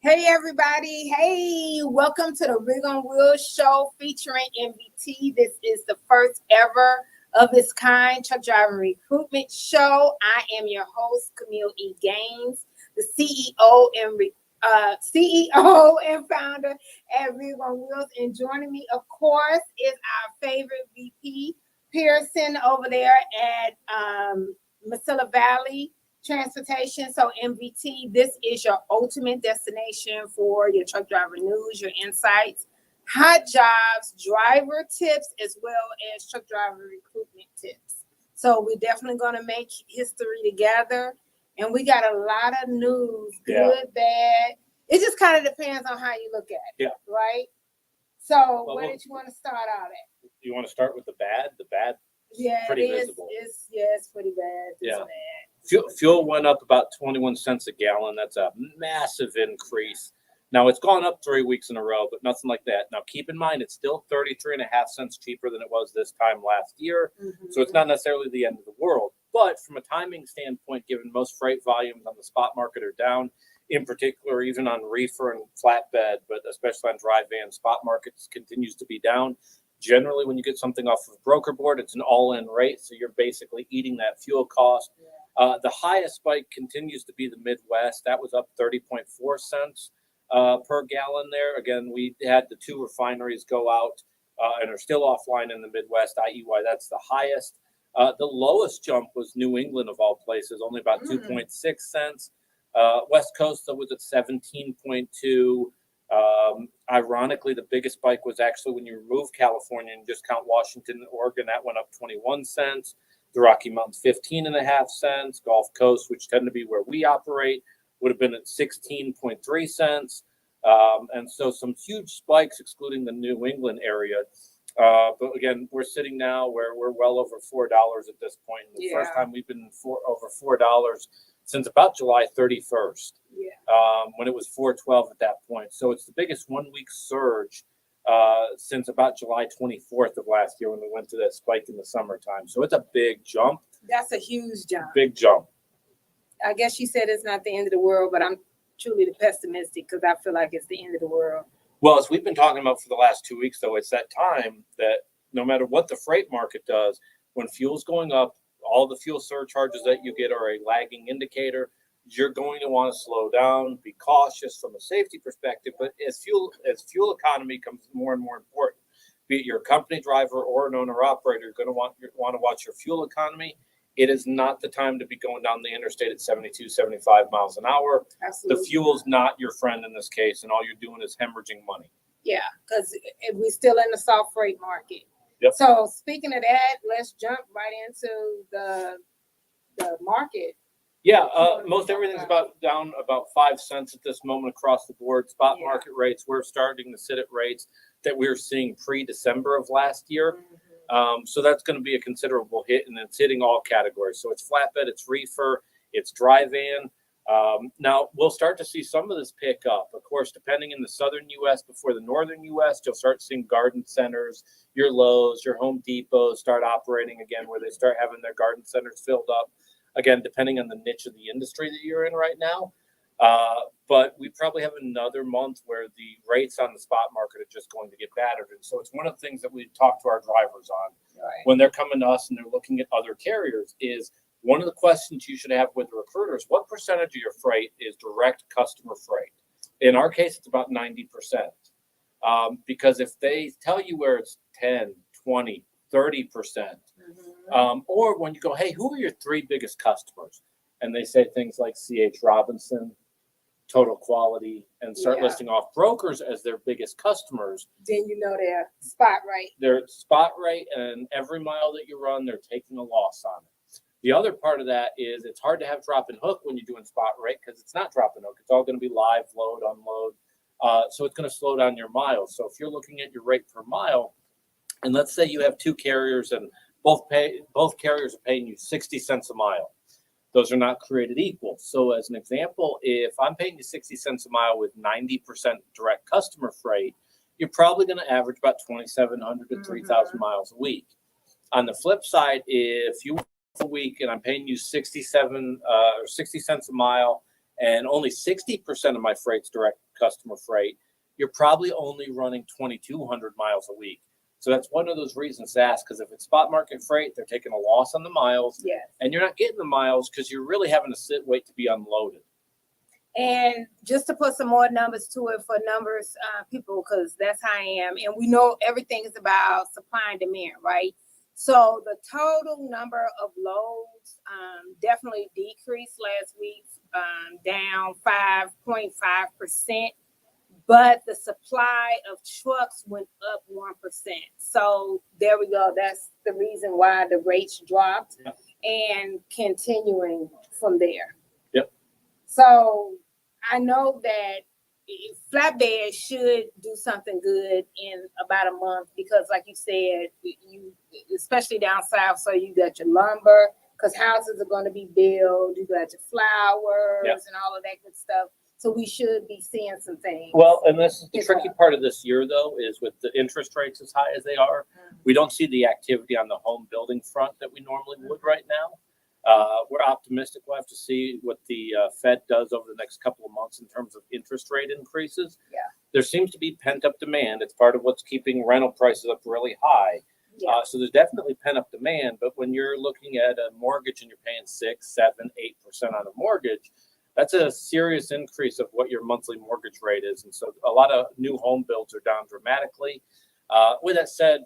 Hey everybody, hey, welcome to the Rig on Wheels show featuring MVT. This is the first ever of its kind truck driving recruitment show. I am your host, Kameel E. Gaines, the CEO and founder at Rig on Wheels. And joining me, of course, is our favorite VP, Pierson, over there at Mesilla Valley Transportation. So MVT, this is your ultimate destination for your truck driver news, your insights, hot jobs, driver tips, as well as truck driver recruitment tips. So we're definitely going to make history together. And we got a lot of news, good, bad. It just kind of depends on how you look at it, right? So where did you want to start out at? You want to start with the bad? The bad is pretty visible. It's pretty bad. It's bad. Fuel went up about 21 cents a gallon. That's a massive increase. Now, it's gone up 3 weeks in a row, but nothing like that. Now, keep in mind, it's still 33.5 cents cheaper than it was this time last year. Mm-hmm. So it's not necessarily the end of the world. But from a timing standpoint, given most freight volumes on the spot market are down, in particular, even on reefer and flatbed, but especially on dry van, spot markets continues to be down. Generally, when you get something off of broker board, it's an all-in rate. So you're basically eating that fuel cost. The highest spike continues to be the Midwest. That was up 30.4 cents per gallon there. Again, we had the two refineries go out and are still offline in the Midwest, i.e. why that's the highest. The lowest jump was New England, of all places, only about 2.6 cents. West Coast was at 17.2. Ironically, the biggest spike was actually when you remove California and just count Washington and Oregon. That went up 21 cents. The Rocky Mountains, 15.5 cents. Gulf Coast, which tend to be where we operate, would have been at 16.3 cents. And so some huge spikes, excluding the New England area. But again, we're sitting now where we're well over $4 at this point. The first time we've been over $4 since about July 31st, when it was $4.12 at that point. So it's the biggest 1 week surge since about July 24th of last year when we went to that spike in the summertime. So it's a big jump. That's a huge jump. Big jump. I guess you said it's not the end of the world, but I'm truly the pessimistic because I feel like it's the end of the world. Well, as we've been talking about for the last 2 weeks, though, it's that time that no matter what the freight market does, when fuel's going up, all the fuel surcharges that you get are a lagging indicator. You're going to want to slow down, be cautious from a safety perspective. But as fuel economy becomes more and more important, be it your company driver or an owner operator, you're going to want to watch your fuel economy. It is not the time to be going down the interstate at 72, 75 miles an hour. Absolutely. The fuel's not your friend in this case, and all you're doing is hemorrhaging money. Yeah, because we're still in the soft freight market. Yep. So speaking of that, let's jump right into the market. Yeah, most everything's down about 5 cents at this moment across the board. Spot market rates, we're starting to sit at rates that we were seeing pre-December of last year. So that's going to be a considerable hit, and it's hitting all categories. So it's flatbed, it's reefer, it's dry van. Now, we'll start to see some of this pick up. Of course, depending in the southern U.S. before the northern U.S., you'll start seeing garden centers, your Lowe's, your Home Depots start operating again, where they start having their garden centers filled up. Again, depending on the niche of the industry that you're in right now. But we probably have another month where the rates on the spot market are just going to get battered. And so it's one of the things that we talk to our drivers on when they're coming to us and they're looking at other carriers is one of the questions you should have with the recruiters, what percentage of your freight is direct customer freight? In our case, it's about 90%. Because if they tell you where it's 10, 20, 30%, or when you go, hey, who are your three biggest customers? And they say things like C.H. Robinson, Total Quality, and start listing off brokers as their biggest customers. Then you know they're spot rate. They're spot rate, and every mile that you run, they're taking a loss on it. The other part of that is it's hard to have drop and hook when you're doing spot rate because it's not drop and hook. It's all going to be live, load, unload. So it's going to slow down your miles. So if you're looking at your rate per mile, and let's say you have two carriers and both carriers are paying you 60 cents a mile. Those are not created equal. So as an example, if I'm paying you 60 cents a mile with 90% direct customer freight, you're probably going to average about 2,700 to 3,000 miles a week. On the flip side, if you work a week and I'm paying you 60 cents a mile and only 60% of my freight's direct customer freight, you're probably only running 2,200 miles a week. So that's one of those reasons to ask, because if it's spot market freight, they're taking a loss on the miles, and you're not getting the miles because you're really having to wait to be unloaded. And just to put some more numbers to it for numbers, people, because that's how I am. And we know everything is about supply and demand, right? So the total number of loads definitely decreased last week, down 5.5%. But the supply of trucks went up 1%. So there we go. That's the reason why the rates dropped and continuing from there. Yep. So I know that flatbed should do something good in about a month because, like you said, you especially down south, so you got your lumber because houses are going to be built. You got your flowers and all of that good stuff. So we should be seeing some things. Well, and this is the tricky part of this year, though, is with the interest rates as high as they are, we don't see the activity on the home building front that we normally would right now. We're optimistic. We'll have to see what the Fed does over the next couple of months in terms of interest rate increases. Yeah. There seems to be pent-up demand. It's part of what's keeping rental prices up really high. Yeah. So there's definitely pent-up demand. But when you're looking at a mortgage and you're paying 6, 7, 8% on a mortgage, that's a serious increase of what your monthly mortgage rate is. And so a lot of new home builds are down dramatically. With that said,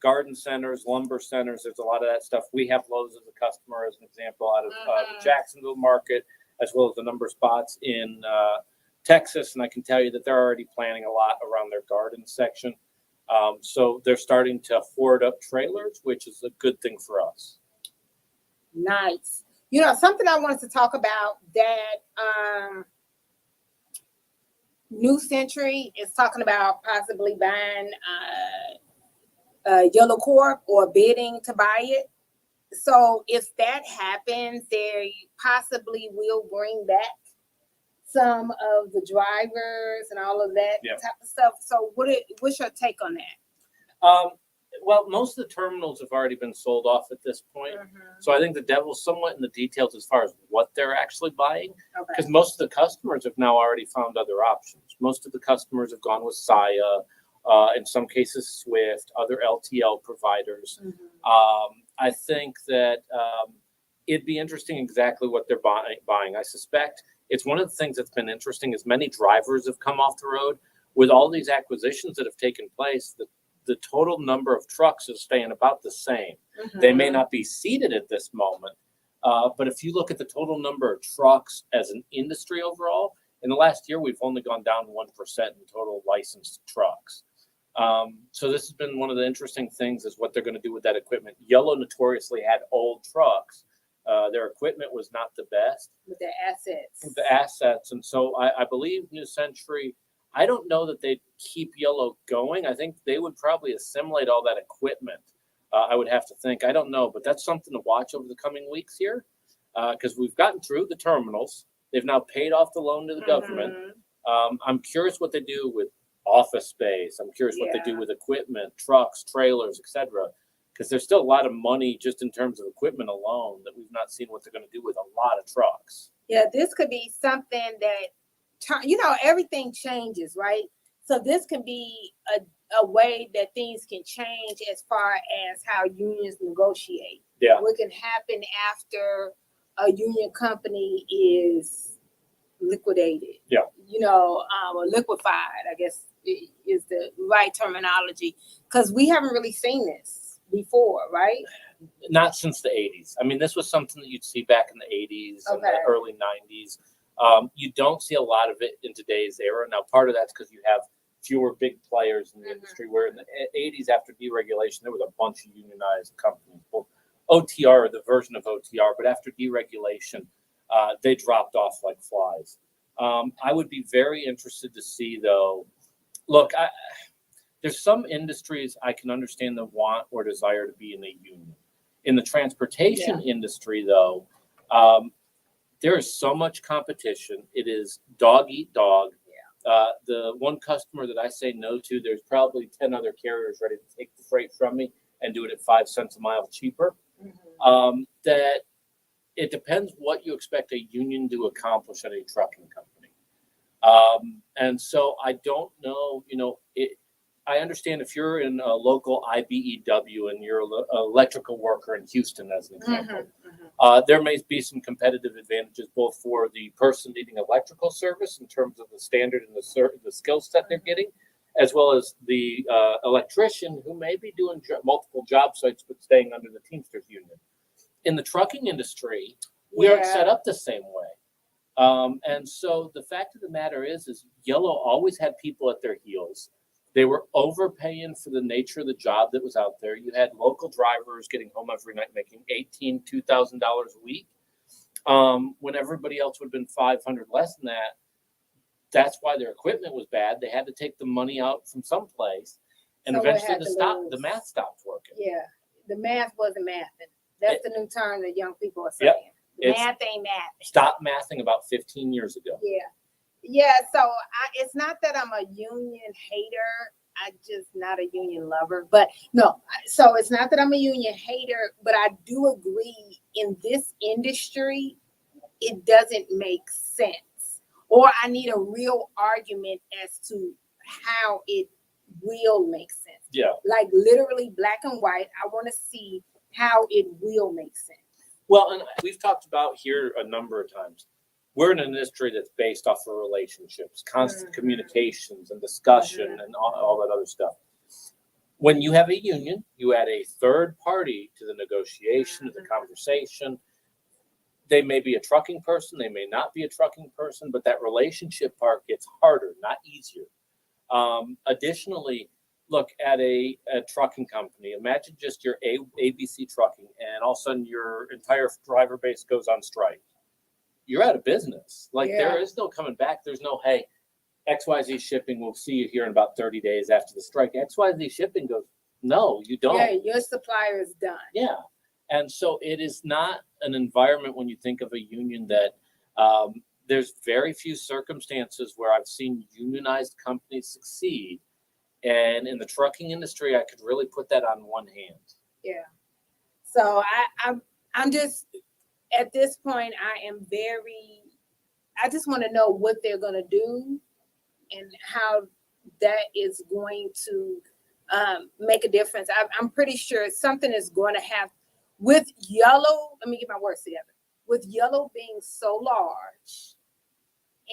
garden centers, lumber centers, there's a lot of that stuff. We have Lowe's as a customer, as an example, out of the Jacksonville market, as well as a number of spots in Texas. And I can tell you that they're already planning a lot around their garden section. So they're starting to hoard up trailers, which is a good thing for us. Nice. You know, something I wanted to talk about that New Century is talking about possibly buying Yellow Corp or bidding to buy it. So if that happens, they possibly will bring back some of the drivers and all of that type of stuff. So what's your take on that? Well, most of the terminals have already been sold off at this point. So I think the devil's somewhat in the details as far as what they're actually buying. Because most of the customers have now already found other options. Most of the customers have gone with Saya, in some cases Swift, other LTL providers. I think that it'd be interesting exactly what they're buying. I suspect it's one of the things that's been interesting is many drivers have come off the road. With all these acquisitions that have taken place, the total number of trucks is staying about the same. They may not be seated at this moment, but if you look at the total number of trucks as an industry overall, in the last year, we've only gone down 1% in total licensed trucks. So this has been one of the interesting things is what they're going to do with that equipment. Yellow notoriously had old trucks. Their equipment was not the best. With their assets. The assets. And so I believe New Century, I don't know that they'd keep Yellow going. I think they would probably assimilate all that equipment. I would have to think. I don't know, but that's something to watch over the coming weeks here because we've gotten through the terminals. They've now paid off the loan to the government. I'm curious what they do with office space. I'm curious what they do with equipment, trucks, trailers, etc. Because there's still a lot of money just in terms of equipment alone that we've not seen what they're going to do with a lot of trucks. Yeah, this could be something that, you know, everything changes, right? So this can be a way that things can change as far as how unions negotiate. Yeah. What can happen after a union company is liquidated. Yeah. You know, or liquefied, I guess is the right terminology. Because we haven't really seen this before, right? Not since the 80s. I mean, this was something that you'd see back in the 80s and the early 90s. You don't see a lot of it in today's era. Now, part of that's because you have fewer big players in the industry, where in the 80s, after deregulation, there was a bunch of unionized companies, both OTR, the version of OTR, but after deregulation, they dropped off like flies. I would be very interested to see, though. Look, there's some industries I can understand the want or desire to be in a union. In the transportation industry, though, there is so much competition. It is dog eat dog. The one customer that I say no to, there's probably 10 other carriers ready to take the freight from me and do it at 5 cents a mile cheaper. That it depends what you expect a union to accomplish at a trucking company. And so I don't know, I understand if you're in a local IBEW and you're an electrical worker in Houston, as an example, there may be some competitive advantages both for the person needing electrical service in terms of the standard and the skill set they're getting, as well as the electrician who may be doing multiple job sites but staying under the Teamsters union. In the trucking industry, we aren't set up the same way. And so the fact of the matter is Yellow always had people at their heels. They were overpaying for the nature of the job that was out there. You had local drivers getting home every night making $18,000, $2,000 a week, when everybody else would have been $500 less than that. That's why their equipment was bad. They had to take the money out from someplace, and So eventually the math stopped working. Yeah, the math wasn't mathing. That's the new term that young people are saying. The math ain't mathing. Stop mathing about 15 years ago. Yeah, so it's not that I'm a union hater. I'm just not a union lover. But no, so it's not that I'm a union hater, but I do agree in this industry, it doesn't make sense. Or I need a real argument as to how it will make sense. Yeah. Like literally black and white. I want to see how it will make sense. Well, and we've talked about here a number of times. We're in an industry that's based off of relationships, constant communications and discussion and all that other stuff. When you have a union, you add a third party to the negotiation, to the conversation. They may be a trucking person, they may not be a trucking person, but that relationship part gets harder, not easier. Additionally, look at a trucking company. Imagine just your ABC trucking, and all of a sudden your entire driver base goes on strike. You're out of business. There is no coming back. There's no, hey, XYZ Shipping, we'll see you here in about 30 days after the strike. XYZ Shipping goes, no, you don't. Yeah, your supplier is done. Yeah. And so it is not an environment when you think of a union that there's very few circumstances where I've seen unionized companies succeed. And in the trucking industry, I could really put that on one hand. Yeah. So I'm just, at this point, I just want to know what they're going to do and how that is going to make a difference. I'm pretty sure something is going to have, with Yellow, let me get my words together, with Yellow being so large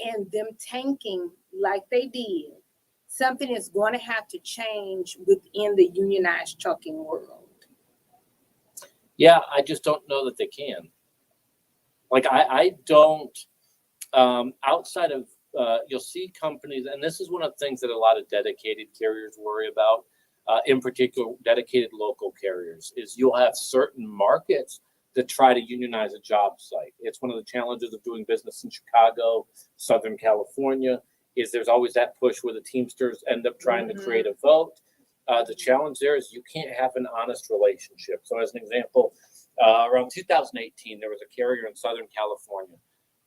and them tanking like they did, something is going to have to change within the unionized trucking world. Yeah, I just don't know that they can. I don't, outside of, you'll see companies, and this is one of the things that a lot of dedicated carriers worry about, in particular, dedicated local carriers, is you'll have certain markets that try to unionize a job site. It's one of the challenges of doing business in Chicago, Southern California, is there's always that push where the Teamsters end up trying to create a vote. The challenge there is you can't have an honest relationship. So as an example, around 2018, there was a carrier in Southern California.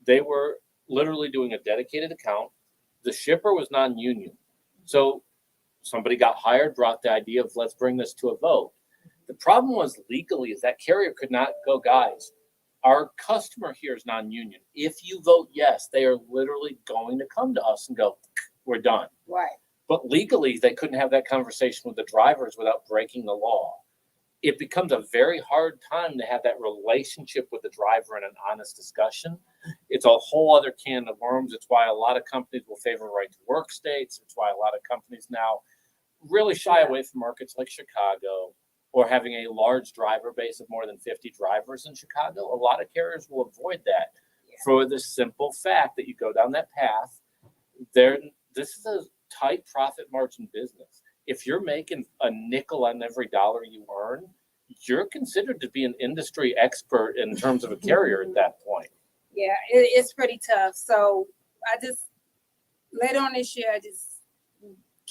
They were literally doing a dedicated account. The shipper was non-union. So somebody got hired, brought the idea of let's bring this to a vote. The problem was legally is that carrier could not go, guys, our customer here is non-union. If you vote yes, they are literally going to come to us and go, we're done. Right. But legally, they couldn't have that conversation with the drivers without breaking the law. It becomes a very hard time to have that relationship with the driver and an honest discussion. It's a whole other can of worms. It's why a lot of companies will favor right to work states. It's why a lot of companies now really shy away from markets like Chicago or having a large driver base of more than 50 drivers in Chicago. A lot of carriers will avoid that for the simple fact that you go down that path. This is a tight profit margin business. If you're making a nickel on every dollar you earn, you're considered to be an industry expert in terms of a carrier at that point. Yeah, it's pretty tough. So I just, later on this year, I just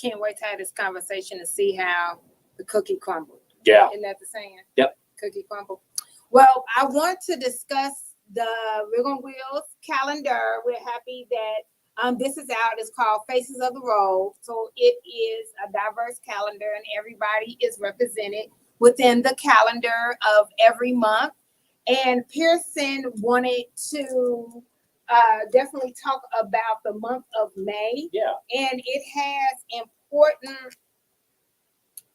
can't wait to have this conversation to see how the cookie crumbled. Yeah. Isn't that the saying? Yep. Cookie crumble. Well, I want to discuss the Rig on Wheels calendar. We're happy that this is out. It's called Faces of the Road. So it is a diverse calendar, and everybody is represented within the calendar of every month. And Pierson wanted to definitely talk about the month of May. Yeah. And it has important.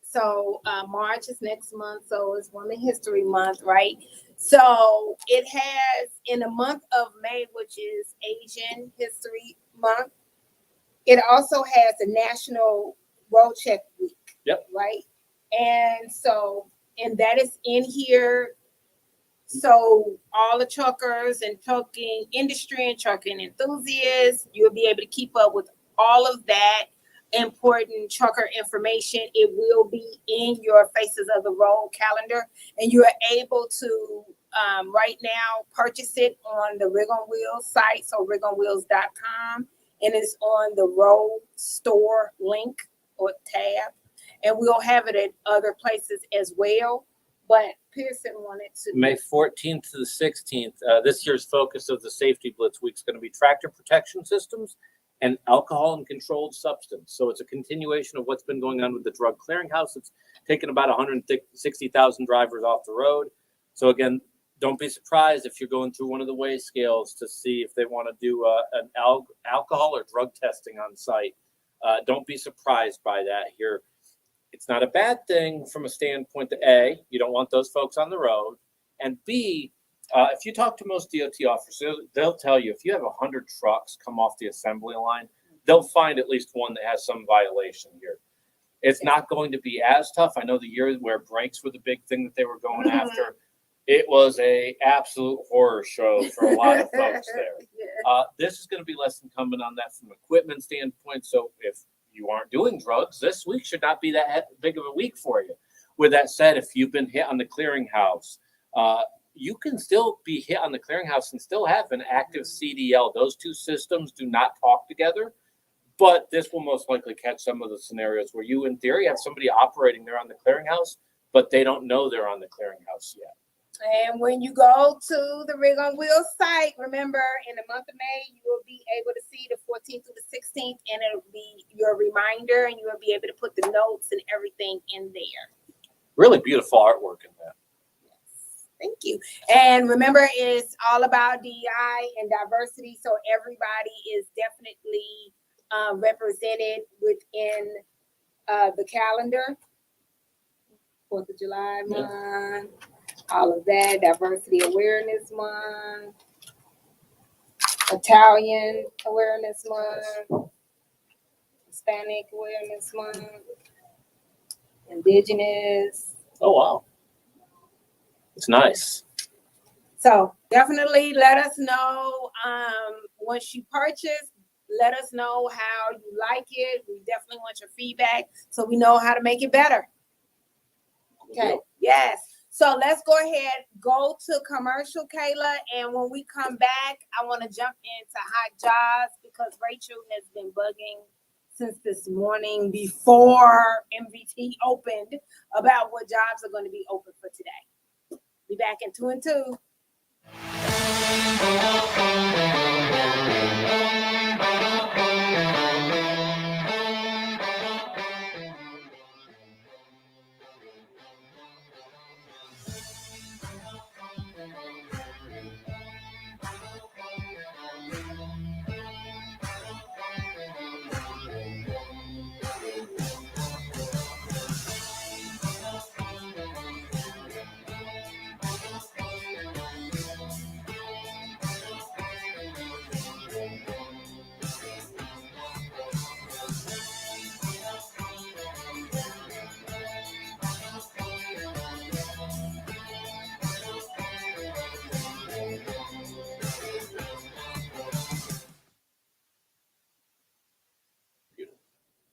So March is next month, so it's Women History Month, right? So it has, in the month of May, which is Asian History Month, it also has a National Road Check Week. Yep. Right? And so, and that is in here. So all the truckers and trucking industry and trucking enthusiasts, you'll be able to keep up with all of that important trucker information. It will be in your Faces of the Road calendar, and you are able to right now purchase it on the Rig on Wheels site, so rigonwheels.com, and it's on the Road Store link or tab, and we'll have it at other places as well. But Pierson wanted to. May 14th to the 16th, this year's focus of the Safety Blitz Week is going to be tractor protection systems and alcohol and controlled substance. So it's a continuation of what's been going on with the drug clearinghouse. It's taken about 160,000 drivers off the road. So again, don't be surprised if you're going through one of the weigh scales to see if they want to do an alcohol or drug testing on site. Don't be surprised by that here. It's not a bad thing from a standpoint that A, you don't want those folks on the road, and B, if you talk to most DOT officers, they'll tell you if you have 100 trucks come off the assembly line, they'll find at least one that has some violation here. It's not going to be as tough. I know the year where brakes were the big thing that they were going after, it was a absolute horror show for a lot of folks there. This is going to be less incumbent on that from an equipment standpoint. So if you aren't doing drugs, this week should not be that big of a week for you. With that said, if you've been hit on the clearinghouse, you can still be hit on the clearinghouse and still have an active CDL. Those two systems do not talk together, but this will most likely catch some of the scenarios where you, in theory, have somebody operating there on the clearinghouse, but they don't know they're on the clearinghouse yet. And when you go to the Rig on Wheels site, remember, in the month of May, you will be able to see the 14th through the 16th, and it'll be your reminder, and you will be able to put the notes and everything in there. Really beautiful artwork in that. Yes, thank you. And remember, it's all about DEI and diversity, so everybody is definitely represented within the calendar. 4th of July month. All of that, Diversity Awareness Month, Italian Awareness Month, Hispanic Awareness Month, Indigenous. Oh, wow. It's nice. So definitely let us know once you purchase, let us know how you like it. We definitely want your feedback so we know how to make it better. Okay, yes. So let's go ahead, go to commercial, Kayla, and when we come back, I want to jump into hot jobs because Rachel has been bugging since this morning before MVT opened about what jobs are going to be open for today. Be back in 2 and 2.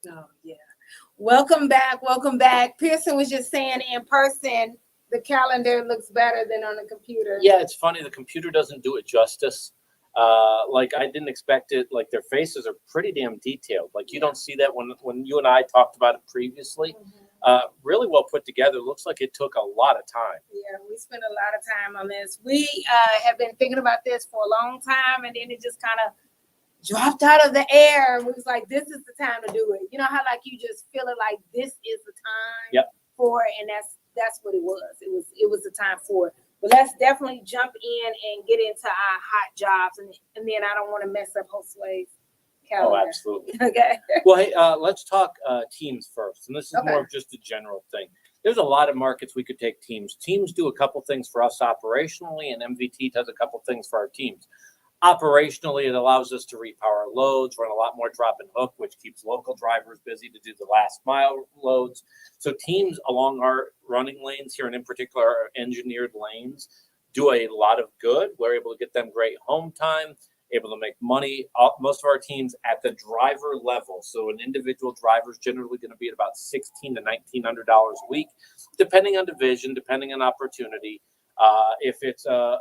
Oh, yeah. Welcome back. Welcome back. Pierson was just saying in person the calendar looks better than on the computer. Yeah, it's funny. The computer doesn't do it justice. Like I didn't expect it. Like their faces are pretty damn detailed. Like you don't see that when you and I talked about it previously. Really well put together. Looks like it took a lot of time. Yeah, we spent a lot of time on this. We have been thinking about this for a long time, and then it just kind of dropped out of the air. And we was like, this is the time to do it. You know how like you just feel it like this is the time for it, and that's what it was. It was the time for it. But let's definitely jump in and get into our hot jobs, and then I don't want to mess up Josue's calendar. Oh, absolutely. Okay. Well, hey, let's talk teams first, and this is more of just a general thing. There's a lot of markets we could take teams. Teams do a couple things for us operationally, and MVT does a couple things for our teams. Operationally, it allows us to repower loads, run a lot more drop and hook, which keeps local drivers busy to do the last mile loads. So teams along our running lanes here, and in particular our engineered lanes, do a lot of good. We're able to get them great home time, able to make money. Most of our teams at the driver level. So an individual driver is generally going to be at about $1,600 to $1,900 a week, depending on division, depending on opportunity. If it's a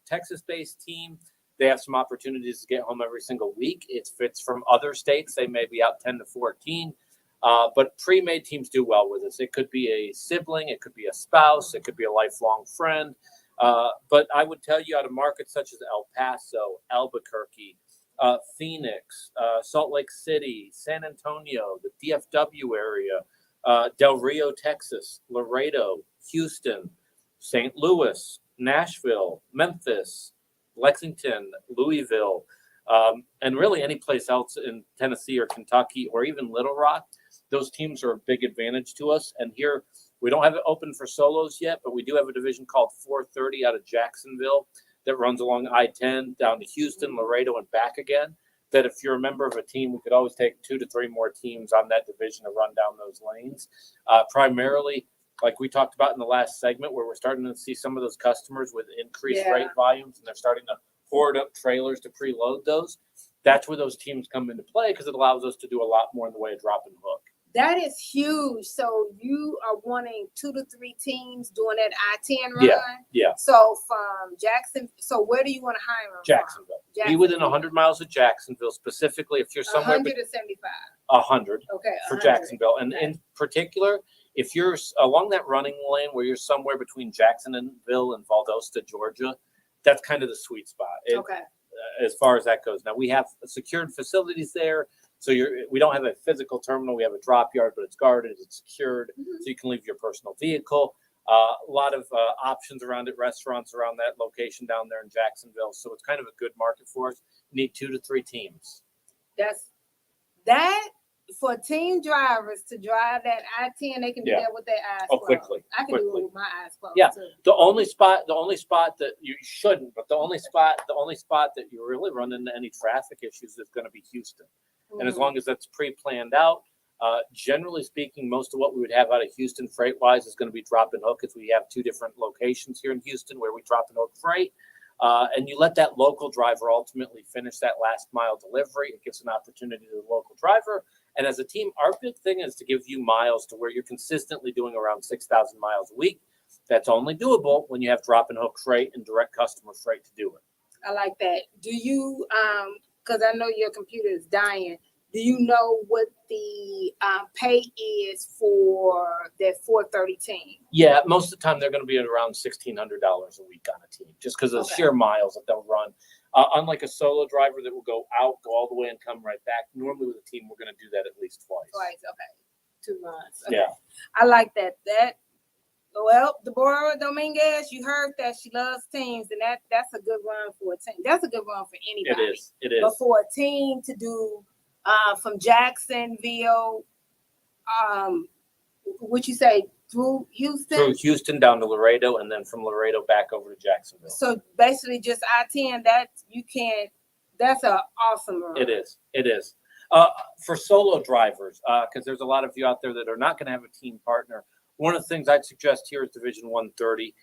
Texas-based team, they have some opportunities to get home every single week. If it's from other states, they may be out 10 to 14. But pre-made teams do well with us. It could be a sibling, it could be a spouse, it could be a lifelong friend. But I would tell you out of markets such as El Paso, Albuquerque, Phoenix, Salt Lake City, San Antonio, the DFW area, Del Rio, Texas, Laredo, Houston, St. Louis, Nashville, Memphis, Lexington, Louisville, and really any place else in Tennessee or Kentucky or even Little Rock. Those teams are a big advantage to us. And here we don't have it open for solos yet, but we do have a division called 430 out of Jacksonville that runs along I-10 down to Houston, Laredo, and back again. That if you're a member of a team, we could always take 2 to 3 more teams on that division to run down those lanes. Primarily, like we talked about in the last segment, where we're starting to see some of those customers with increased rate volumes, and they're starting to hoard up trailers to preload those. That's where those teams come into play because it allows us to do a lot more in the way of drop and hook. That is huge. So you are wanting 2 to 3 teams doing that I-10 run? Yeah. So from Jackson, so where do you want to hire them Jacksonville. Be within 100 miles of Jacksonville, specifically if you're somewhere 100 to 75. 100 Okay. For 100. Jacksonville. And in particular, if you're along that running lane where you're somewhere between Jacksonville and Valdosta, Georgia, that's kind of the sweet spot. As far as that goes. Now, we have secured facilities there. So we don't have a physical terminal. We have a drop yard, but it's guarded, it's secured, so you can leave your personal vehicle. A lot of options around it, restaurants around that location down there in Jacksonville. So it's kind of a good market for us. We need 2 to 3 teams. That for team drivers to drive that I-10, they can do that with their eyes closed. Quickly. I can do it with my eyes closed. Yeah. Too. The only spot that you shouldn't, but the only spot that you really run into any traffic issues is going to be Houston. And as long as that's pre-planned out, generally speaking, most of what we would have out of Houston freight-wise is going to be drop and hook, because we have 2 different locations here in Houston where we drop and hook freight. And you let that local driver ultimately finish that last mile delivery. It gives an opportunity to the local driver. And as a team, our big thing is to give you miles to where you're consistently doing around 6,000 miles a week. That's only doable when you have drop and hook freight and direct customer freight to do it. I like that. Do you, because I know your computer is dying, do you know what the pay is for that 430 team? Yeah, most of the time they're going to be at around $1,600 a week on a team, just because of the sheer miles that they'll run. Unlike a solo driver that will go out, go all the way, and come right back. Normally with a team, we're going to do that at least twice. Okay. 2 runs. Okay. Yeah. I like that. Well, Deborah Dominguez, you heard that she loves teams, and that's a good run for a team. That's a good run for anybody. It is. But for a team to do from Jacksonville, what you say, through Houston? Through Houston down to Laredo, and then from Laredo back over to Jacksonville. So basically just I-10, that's an awesome run. It is. For solo drivers, because there's a lot of you out there that are not going to have a team partner, one of the things I'd suggest here is Division 130.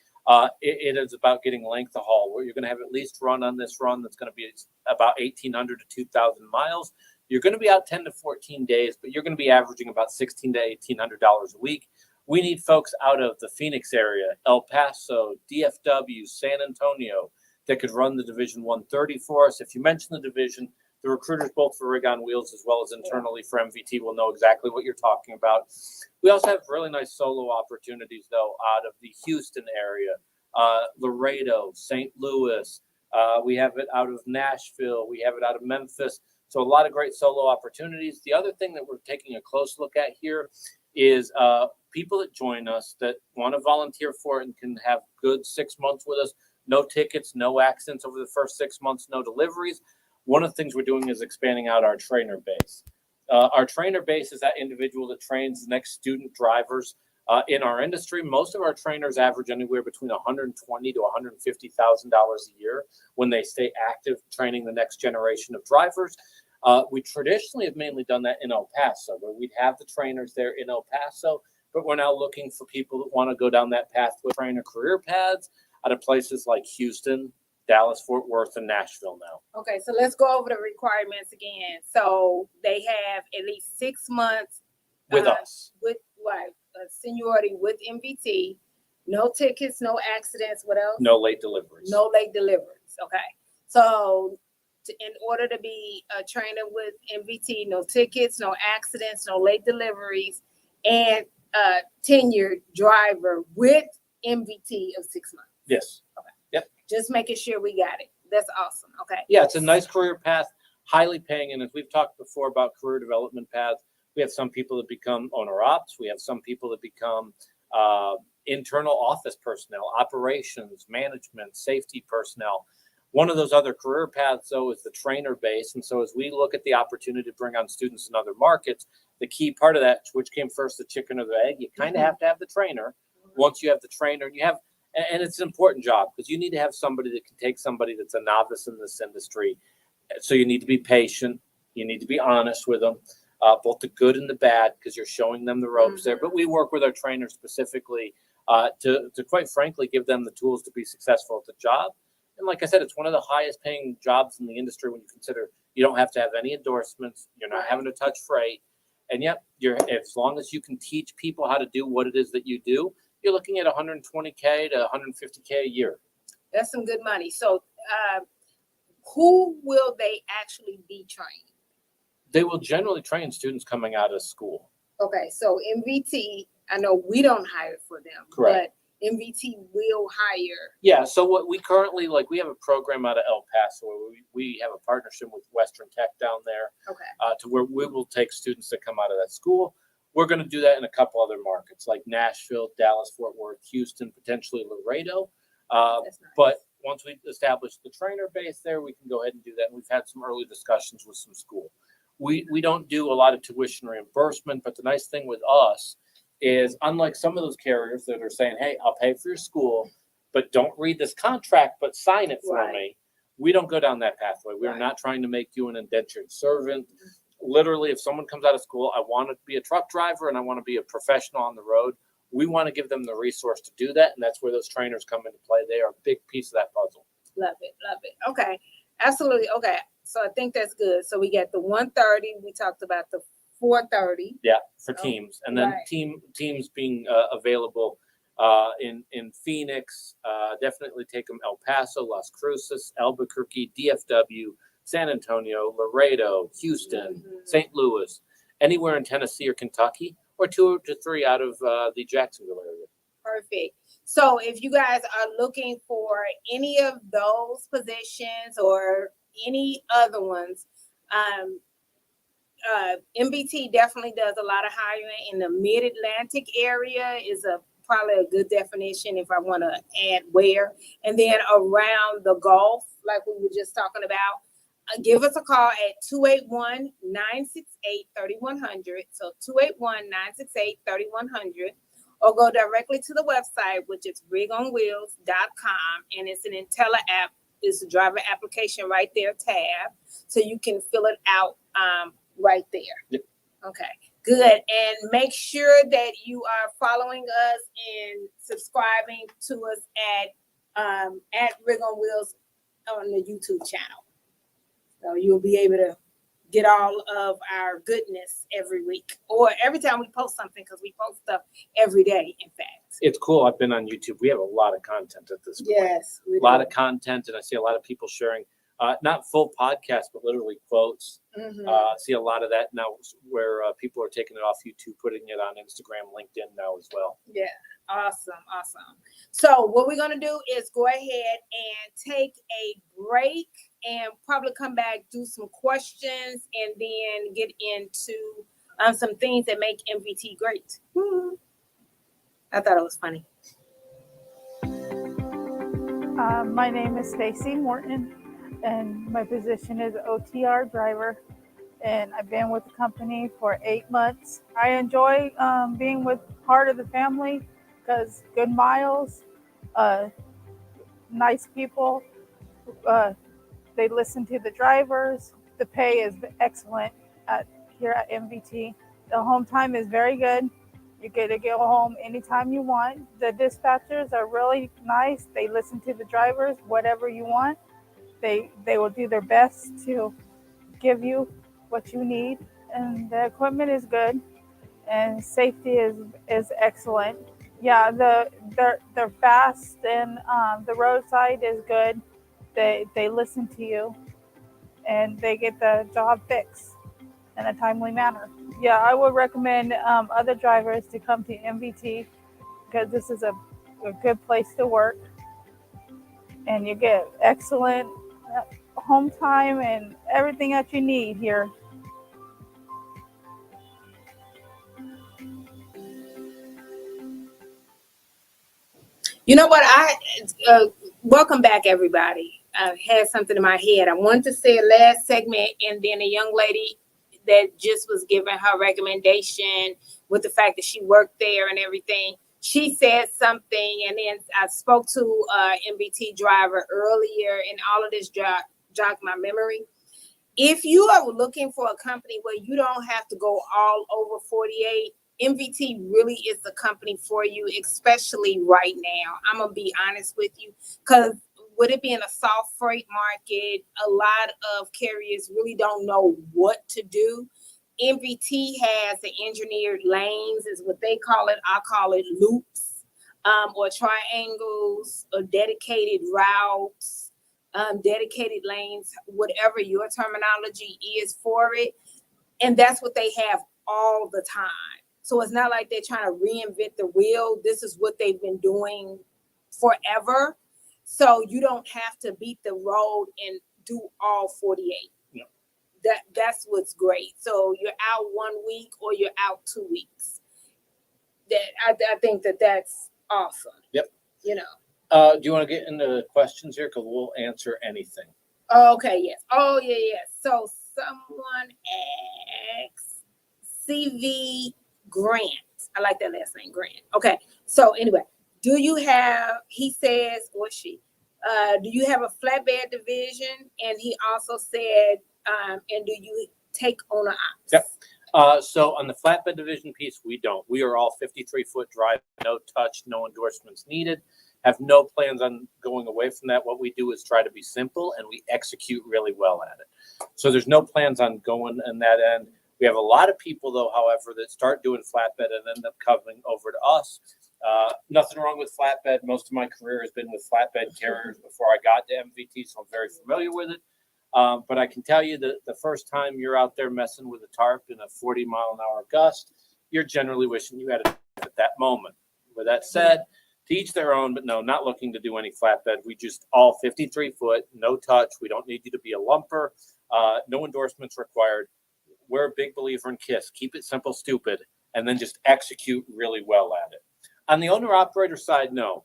It is about getting length of haul, where you're going to have at least run on this run that's going to be about 1,800 to 2,000 miles. You're going to be out 10 to 14 days, but you're going to be averaging about $1,600 to $1,800 a week. We need folks out of the Phoenix area, El Paso, DFW, San Antonio, that could run the Division 130 for us. If you mention the division, the recruiters both for Rig on Wheels as well as internally for MVT will know exactly what you're talking about. We also have really nice solo opportunities, though, out of the Houston area, Laredo, St. Louis. We have it out of Nashville. We have it out of Memphis. So a lot of great solo opportunities. The other thing that we're taking a close look at here is people that join us that want to volunteer for it and can have good 6 months with us. No tickets, no accidents over the first 6 months, no deliveries. One of the things we're doing is expanding out our trainer base. Our trainer base is that individual that trains the next student drivers in our industry. Most of our trainers average anywhere between $120,000 to $150,000 a year when they stay active training the next generation of drivers. We traditionally have mainly done that in El Paso, where we'd have the trainers there in El Paso, but we're now looking for people that want to go down that path with trainer career paths out of places like Houston, Dallas, Fort Worth, and Nashville now. Okay, so let's go over the requirements again. So they have at least 6 months With us. With seniority with MVT, no tickets, no accidents. What else? No late deliveries. No late deliveries. Okay, so in order to be a trainer with MVT, no tickets, no accidents, no late deliveries, and a tenured driver with MVT of 6 months. Yes. Okay. Yep. Just making sure we got it. That's awesome. Okay. Yeah, it's a nice career path, highly paying. And as we've talked before about career development paths, we have some people that become owner ops. We have some people that become internal office personnel, operations, management, safety personnel. One of those other career paths, though, is the trainer base. And so as we look at the opportunity to bring on students in other markets, the key part of that, which came first, the chicken or the egg, you kind of have to have the trainer. Once you have the trainer, and it's an important job because you need to have somebody that can take somebody that's a novice in this industry. So you need to be patient. You need to be honest with them, both the good and the bad, because you're showing them the ropes there. But we work with our trainers specifically to quite frankly, give them the tools to be successful at the job. And like I said, it's one of the highest paying jobs in the industry when you consider you don't have to have any endorsements. You're not having to touch freight. And yet, as long as you can teach people how to do what it is that you do, you're looking at $120K to $150K a year. That's some good money. So who will they actually be trained? They will generally train students coming out of school. Okay, so MVT, I know we don't hire for them. Correct. But MVT will hire. Yeah, so what we currently, we have a program out of El Paso where we have a partnership with Western Tech down there. Okay. To where we will take students that come out of that school. We're going to do that in a couple other markets like Nashville, Dallas, Fort Worth, Houston, potentially Laredo. That's nice. But once we establish the trainer base there, we can go ahead and do that. And we've had some early discussions with some school. We don't do a lot of tuition reimbursement, but the nice thing with us is, unlike some of those carriers that are saying, hey, I'll pay for your school, but don't read this contract, but sign it for me. We don't go down that pathway. We're not trying to make you an indentured servant. Literally, if someone comes out of school, I want to be a truck driver and I want to be a professional on the road. We want to give them the resource to do that. And that's where those trainers come into play. They are a big piece of that puzzle. Love it. Love it. Okay. Absolutely. Okay. So I think that's good. So we got the 130. We talked about the 430. Yeah, for teams. And then teams being available in Phoenix. Definitely take them El Paso, Las Cruces, Albuquerque, DFW, San Antonio, Laredo, Houston, St. Louis, anywhere in Tennessee or Kentucky, or 2 to 3 out of the Jacksonville area. Perfect. So if you guys are looking for any of those positions or any other ones, MVT definitely does a lot of hiring in the Mid-Atlantic area. Is probably a good definition if I want to add where. And then around the Gulf, like we were just talking about, give us a call at 281-968-3100. So 281-968-3100. Or go directly to the website, which is rigonwheels.com. And it's an Intella app. It's a driver application right there tab. So you can fill it out right there. Yep. Okay, good. And make sure that you are following us and subscribing to us at Rig on Wheels on the YouTube channel. So you'll be able to get all of our goodness every week or every time we post something, because we post stuff every day, in fact. It's cool. I've been on YouTube. We have a lot of content at this point. Yes, we A lot of content, and I see a lot of people sharing, not full podcasts, but literally quotes. See a lot of that now where people are taking it off YouTube, putting it on Instagram, LinkedIn now as well. Yeah, awesome. So what we're going to do is go ahead and take a break and probably come back, do some questions, and then get into some things that make MVT great. I thought it was funny. My name is Stacy Morton, and my position is OTR driver, and I've been with the company for 8 months. I enjoy being with part of the family because good miles, nice people, they listen to the drivers. The pay is excellent here at MVT. The home time is very good. You get to go home anytime you want. The dispatchers are really nice. They listen to the drivers, whatever you want. They will do their best to give you what you need. And the equipment is good, and safety is excellent. Yeah, they're fast, and the roadside is good. They listen to you, and they get the job fixed in a timely manner. Yeah, I would recommend other drivers to come to MVT because this is a good place to work, and you get excellent home time and everything that you need here. You know what? Welcome back, everybody. I had something in my head. I wanted to say last segment, and then a young lady that just was giving her recommendation with the fact that she worked there and everything. She said something, and then I spoke to MVT driver earlier, and all of this jogged my memory. If you are looking for a company where you don't have to go all over 48, MVT really is the company for you, especially right now. I'm going to be honest with you, because with it being a soft freight market, a lot of carriers really don't know what to do. MVT has the engineered lanes, is what they call it. I call it loops, or triangles, or dedicated routes, dedicated lanes, whatever your terminology is for it. And that's what they have all the time. So it's not like they're trying to reinvent the wheel. This is what they've been doing forever. So you don't have to beat the road and do all 48. No. That's what's great. So you're out 1 week or you're out 2 weeks. I think that's awesome. Yep. You know. Do you want to get into the questions here? Because we'll answer anything. Okay, yes. Oh, yeah. So someone asked CV Grant. I like that last name, Grant. Okay. So anyway, he says, or she, do you have a flatbed division? And he also said, and do you take owner ops? Yep. So on the flatbed division piece, we don't. We are all 53-foot drive, no touch, no endorsements needed. Have no plans on going away from that. What we do is try to be simple, and we execute really well at it. So there's no plans on going on that end. We have a lot of people, though, however, that start doing flatbed and end up coming over to us. Nothing wrong with flatbed. Most of my career has been with flatbed carriers before I got to MVT, so I'm very familiar with it. But I can tell you that the first time you're out there messing with a tarp in a 40-mile-an-hour gust, you're generally wishing you had it at that moment. With that said, to each their own, but no, not looking to do any flatbed. We just all 53-foot, no touch. We don't need you to be a lumper. No endorsements required. We're a big believer in KISS. Keep it simple, stupid, and then just execute really well at it. On the owner-operator side, no.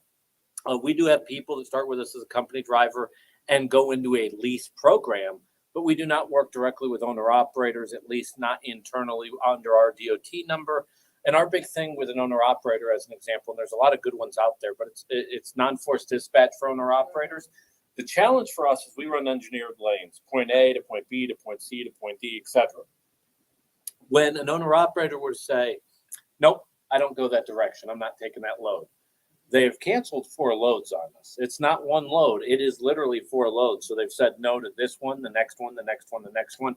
We do have people that start with us as a company driver and go into a lease program, but we do not work directly with owner-operators, at least not internally under our DOT number. And our big thing with an owner-operator, as an example, and there's a lot of good ones out there, but it's non-forced dispatch for owner-operators. The challenge for us is we run engineered lanes, point A to point B to point C to point D, etc. When an owner-operator were to say, nope, I don't go that direction, I'm not taking that load, they have canceled 4 loads on us. It's not one load. It is literally 4 loads. So they've said no to this one, the next one, the next one, the next one.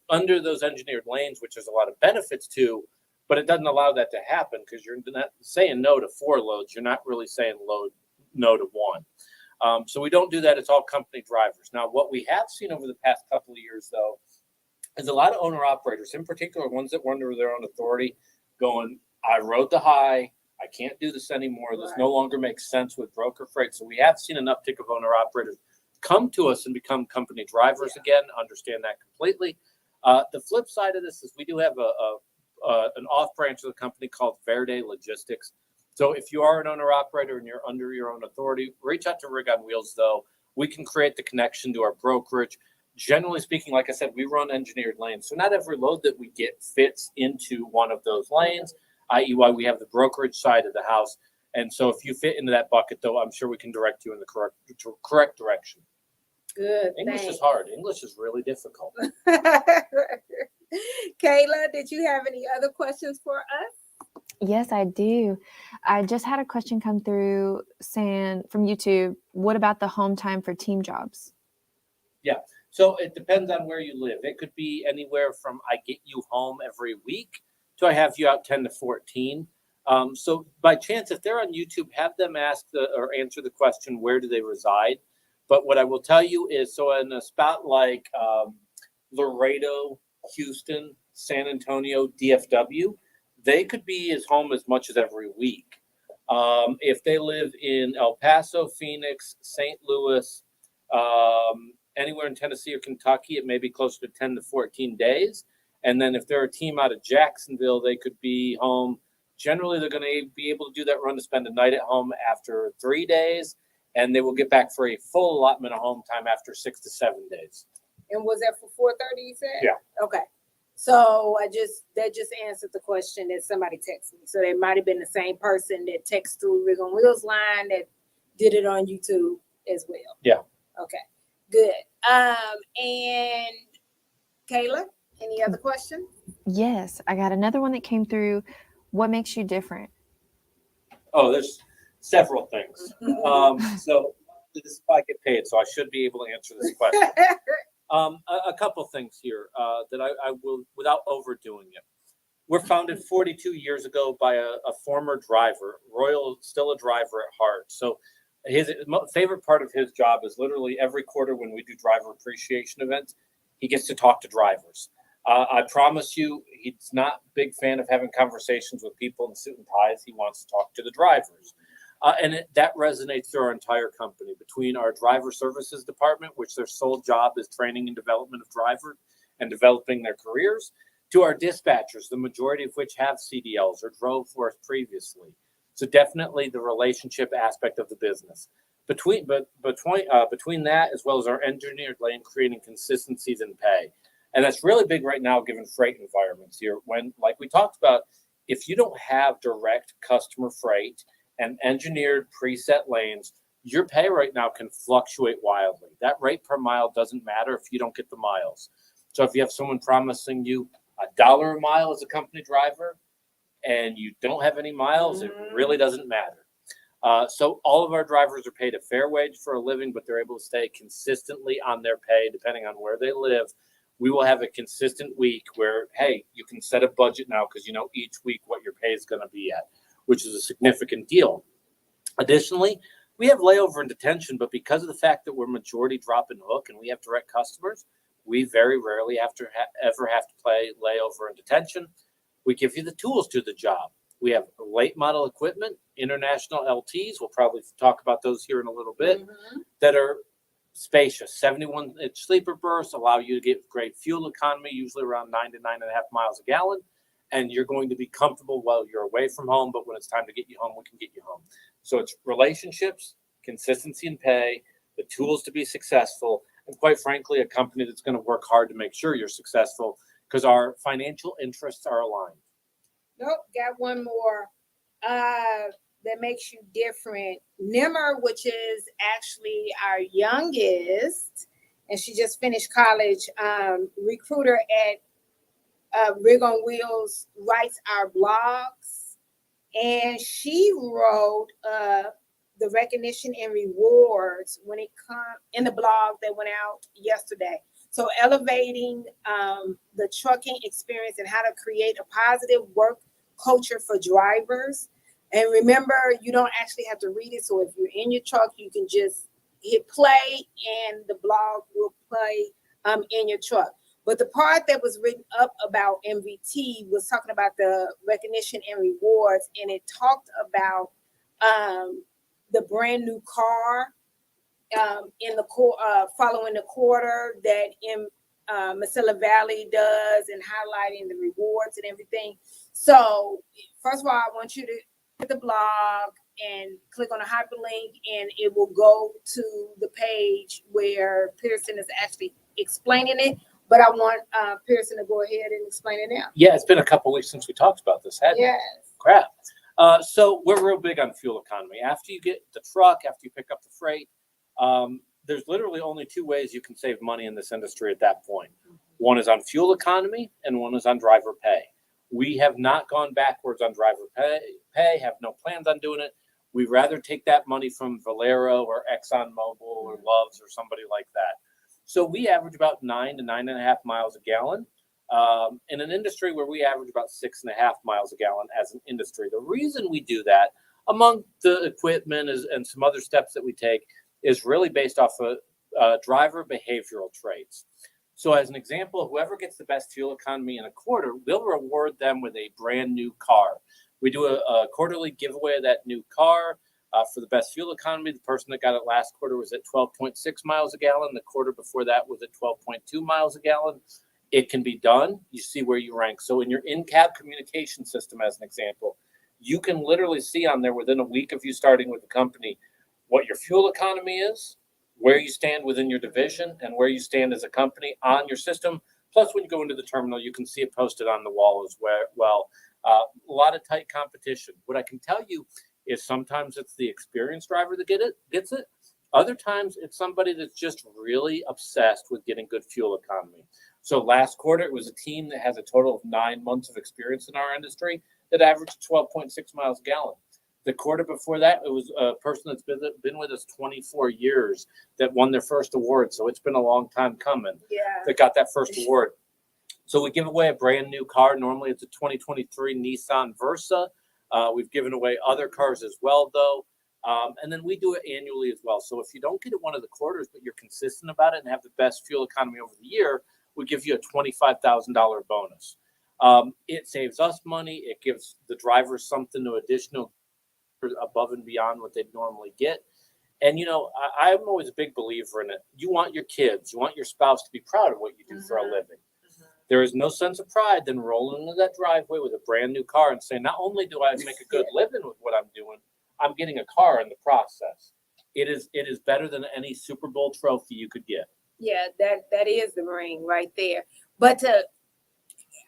under those engineered lanes, which there's a lot of benefits to, but it doesn't allow that to happen because you're not saying no to 4 loads. You're not really saying no to 1. So we don't do that. It's all company drivers. Now, what we have seen over the past couple of years, though, is a lot of owner operators, in particular ones that were under their own authority, going, I rode the high. I can't do this anymore. This no longer makes sense with broker freight. So we have seen an uptick of owner operators come to us and become company drivers again. Understand that completely. The flip side of this is we do have an off branch of the company called Verde Logistics. So if you are an owner operator and you're under your own authority, reach out to Rig on Wheels, though. We can create the connection to our brokerage. Generally speaking, like I said, we run engineered lanes. So not every load that we get fits into one of those lanes, i.e. why we have the brokerage side of the house. And so if you fit into that bucket, though, I'm sure we can direct you in the correct direction. Good. English is hard. English is really difficult. Kayla, did you have any other questions for us? Yes, I do. I just had a question come through saying from YouTube, what about the home time for team jobs? Yeah. So it depends on where you live. It could be anywhere from I get you home every week to I have you out 10 to 14. So by chance, if they're on YouTube, have them ask or answer the question, where do they reside? But what I will tell you is, so in a spot like Laredo, Houston, San Antonio, DFW, they could be as home as much as every week. If they live in El Paso, Phoenix, St. Louis, anywhere in Tennessee or Kentucky, it may be closer to 10 to 14 days. And then if they're a team out of Jacksonville, they could be home. Generally, they're going to be able to do that run to spend a night at home after 3 days, and they will get back for a full allotment of home time after 6 to 7 days. And was that for 4:30, you said? Yeah. Okay. So that just answered the question that somebody texted me. So it might have been the same person that texted through Rig on Wheels line that did it on YouTube as well. Yeah. Okay. Good. And Kayla, any other questions? Yes, I got another one that came through. What makes you different? Oh, there's several things. So this is how I get paid, so I should be able to answer this question. A couple things here that I will, without overdoing it. We're founded 42 years ago by a former driver. Royal, still a driver at heart. So his favorite part of his job is literally every quarter when we do driver appreciation events, he gets to talk to drivers. I promise you, he's not a big fan of having conversations with people in suit and ties. He wants to talk to the drivers. And that resonates through our entire company, between our driver services department, which their sole job is training and development of drivers and developing their careers, to our dispatchers, the majority of which have CDLs or drove for us previously. So definitely the relationship aspect of the business. Between that, as well as our engineered lane, creating consistencies in pay. And that's really big right now, given freight environments here. When, like we talked about, if you don't have direct customer freight and engineered preset lanes, your pay right now can fluctuate wildly. That rate per mile doesn't matter if you don't get the miles. So if you have someone promising you $1 a mile as a company driver and you don't have any miles, it really doesn't matter. So all of our drivers are paid a fair wage for a living, but they're able to stay consistently on their pay depending on where they live. We will have a consistent week where, hey, you can set a budget now because you know each week what your pay is going to be at, which is a significant deal. Additionally, we have layover and detention, but because of the fact that we're majority drop and hook and we have direct customers, we very rarely ever have to play layover and detention. We give you the tools to the job. We have late model equipment, international LTs. We'll probably talk about those here in a little bit, that are spacious. 71-inch sleeper berths allow you to get great fuel economy, usually around 9 to 9.5 miles a gallon. And you're going to be comfortable while you're away from home, but when it's time to get you home, we can get you home. So it's relationships, consistency in pay, the tools to be successful, and quite frankly, a company that's going to work hard to make sure you're successful because our financial interests are aligned. Nope, got one more that makes you different. Nimmer, which is actually our youngest, and she just finished college, recruiter at Rig on Wheels, writes our blogs, and she wrote the recognition and rewards when it comes in the blog that went out yesterday. So elevating the trucking experience and how to create a positive work culture for drivers. And remember, you don't actually have to read it. So if you're in your truck, you can just hit play and the blog will play in your truck. But the part that was written up about MVT was talking about the recognition and rewards, and it talked about the brand new car in the following the quarter that in Mesilla Valley does, and highlighting the rewards and everything. So first of all, I want you to hit the blog and click on a hyperlink, and it will go to the page where Pierson is actually explaining it. But I want Pierson to go ahead and explain it now. Yeah, it's been a couple weeks since we talked about this, hadn't it? Yes. Crap. So we're real big on fuel economy. After you get the truck, after you pick up the freight, there's literally only two ways you can save money in this industry at that point. One is on fuel economy, and one is on driver pay. We have not gone backwards on driver pay, have no plans on doing it. We'd rather take that money from Valero or ExxonMobil or Love's or somebody like that. So we average about 9 to 9.5 miles a gallon in an industry where we average about 6.5 miles a gallon as an industry. The reason we do that, among the equipment and some other steps that we take, is really based off of driver behavioral traits. So as an example, whoever gets the best fuel economy in a quarter, we'll reward them with a brand new car. We do a quarterly giveaway of that new car. For the best fuel economy, the person that got it last quarter was at 12.6 miles a gallon. The quarter before that was at 12.2 miles a gallon. It can be done. You see where you rank. So in your in-cab communication system, as an example, you can literally see on there within a week of you starting with the company what your fuel economy is, where you stand within your division, and where you stand as a company on your system. Plus, when you go into the terminal, you can see it posted on the wall as well. A lot of tight competition. What I can tell you is sometimes it's the experienced driver that gets it. Other times it's somebody that's just really obsessed with getting good fuel economy. So last quarter, it was a team that has a total of 9 months of experience in our industry that averaged 12.6 miles a gallon. The quarter before that, it was a person that's been with us 24 years that won their first award. So it's been a long time coming that got that first award. So we give away a brand new car. Normally it's a 2023 Nissan Versa. We've given away other cars as well, though. And then we do it annually as well. So if you don't get it one of the quarters, but you're consistent about it and have the best fuel economy over the year, we give you a $25,000 bonus. It saves us money. It gives the drivers something additional above and beyond what they'd normally get. And, I'm always a big believer in it. You want your kids, you want your spouse to be proud of what you do for a living. There is no sense of pride than rolling into that driveway with a brand new car and saying, not only do I make a good living with what I'm doing, I'm getting a car in the process. It is better than any Super Bowl trophy you could get. Yeah, that is the ring right there. But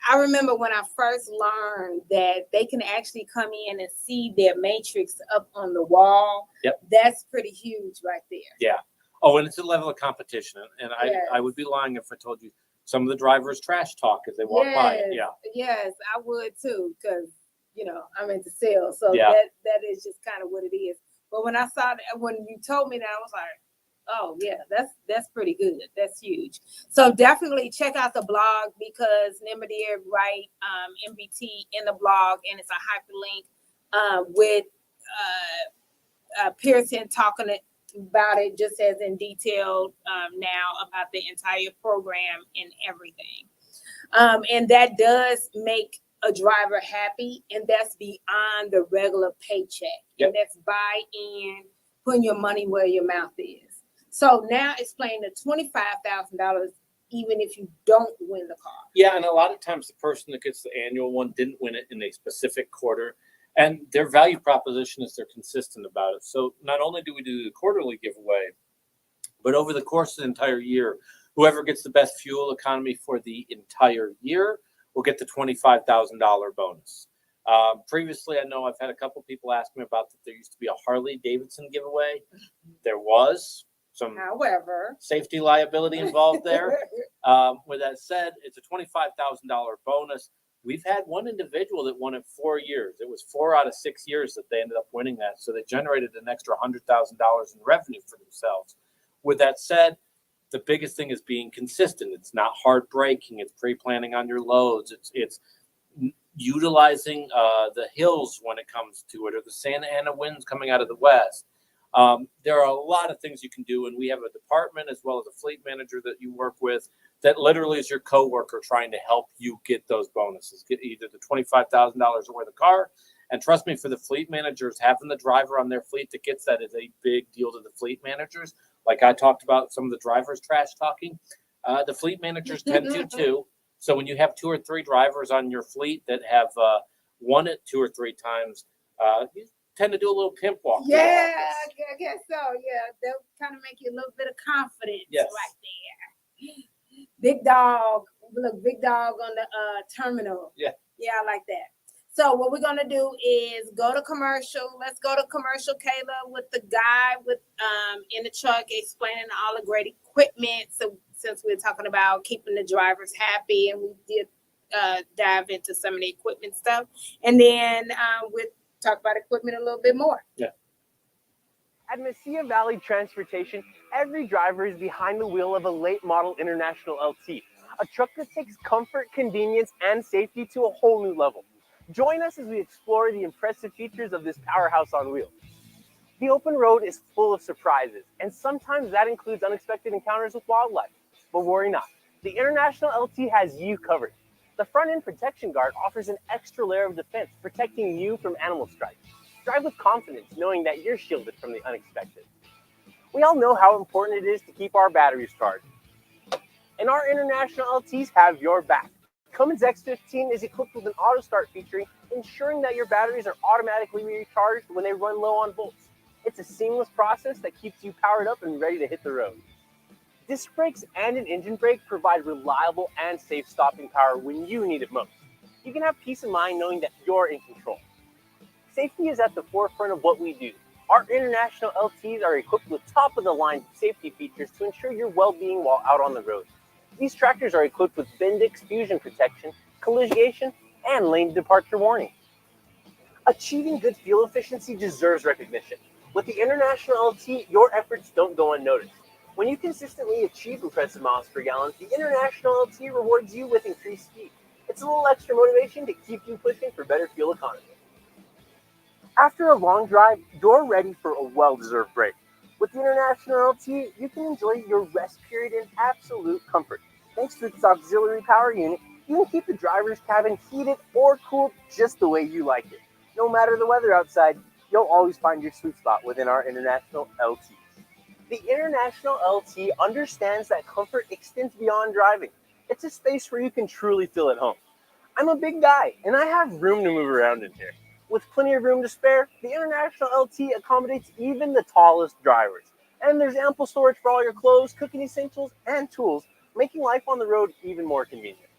I remember when I first learned that they can actually come in and see their matrix up on the wall. Yep. That's pretty huge right there. Yeah. Oh, and it's a level of competition. And Yes. I would be lying if I told you some of the drivers trash talk as they walk by it. Yeah. Yes, I would too, because I'm into sales. So Yeah. that is just kind of what it is. But when I saw that, when you told me that, I was like, oh yeah, that's pretty good. That's huge. So definitely check out the blog, because Nimba did write MVT in the blog, and it's a hyperlink with Pierson talking about it just as in detail now about the entire program and everything. And that does make a driver happy, and that's beyond the regular paycheck. Yep. And that's buy-in, putting your money where your mouth is. So now explain the $25,000 even if you don't win the car. Yeah, and a lot of times the person that gets the annual one didn't win it in a specific quarter, and their value proposition is they're consistent about it. So not only do we do the quarterly giveaway, but over the course of the entire year, whoever gets the best fuel economy for the entire year will get the $25,000 bonus. Previously, I know I've had a couple people ask me about that. There used to be a Harley Davidson giveaway. There was some safety liability involved there. With that said, it's a $25,000 bonus. We've had one individual that won it 4 years. It was 4 out of 6 years that they ended up winning that. So they generated an extra $100,000 in revenue for themselves. With that said, the biggest thing is being consistent. It's not hard braking. It's pre-planning on your loads. It's utilizing the hills when it comes to it, or the Santa Ana winds coming out of the west. There are a lot of things you can do, and we have a department as well as a fleet manager that you work with that literally is your coworker trying to help you get those bonuses, get either the $25,000 or the car. And trust me, for the fleet managers, having the driver on their fleet that gets that is a big deal to the fleet managers. Like I talked about some of the drivers trash talking, the fleet managers tend to too. So when you have 2 or 3 drivers on your fleet that have won it 2 or 3 times, you tend to do a little pimp walk. Yeah, I guess so. Yeah, they'll kind of make you a little bit of confidence right there. Big dog, look, big dog on the terminal. Yeah, I like that. So what we're gonna do is go to commercial. Let's go to commercial, Kayla, with the guy with in the truck explaining all the great equipment. So since we're talking about keeping the drivers happy, and we did dive into some of the equipment stuff, and then we'll talk about equipment a little bit more. Yeah. At Mesilla Valley Transportation, every driver is behind the wheel of a late model International LT, a truck that takes comfort, convenience, and safety to a whole new level. Join us as we explore the impressive features of this powerhouse on wheels. The open road is full of surprises, and sometimes that includes unexpected encounters with wildlife. But worry not, the International LT has you covered. The front end protection guard offers an extra layer of defense, protecting you from animal strikes. Drive with confidence, knowing that you're shielded from the unexpected. We all know how important it is to keep our batteries charged, and our International LTs have your back. Cummins X15 is equipped with an auto start feature, ensuring that your batteries are automatically recharged when they run low on volts. It's a seamless process that keeps you powered up and ready to hit the road. Disc brakes and an engine brake provide reliable and safe stopping power when you need it most. You can have peace of mind knowing that you're in control. Safety is at the forefront of what we do. Our International LTs are equipped with top-of-the-line safety features to ensure your well-being while out on the road. These tractors are equipped with Bendix fusion protection, collision, and lane departure warning. Achieving good fuel efficiency deserves recognition. With the International LT, your efforts don't go unnoticed. When you consistently achieve impressive miles per gallon, the International LT rewards you with increased speed. It's a little extra motivation to keep you pushing for better fuel economy. After a long drive, you're ready for a well-deserved break. With the International LT, you can enjoy your rest period in absolute comfort. Thanks to its auxiliary power unit, you can keep the driver's cabin heated or cooled just the way you like it. No matter the weather outside, you'll always find your sweet spot within our International LTs. The International LT understands that comfort extends beyond driving. It's a space where you can truly feel at home. I'm a big guy, and I have room to move around in here. With plenty of room to spare, the International LT accommodates even the tallest drivers. And there's ample storage for all your clothes, cooking essentials, and tools, making life on the road even more convenient.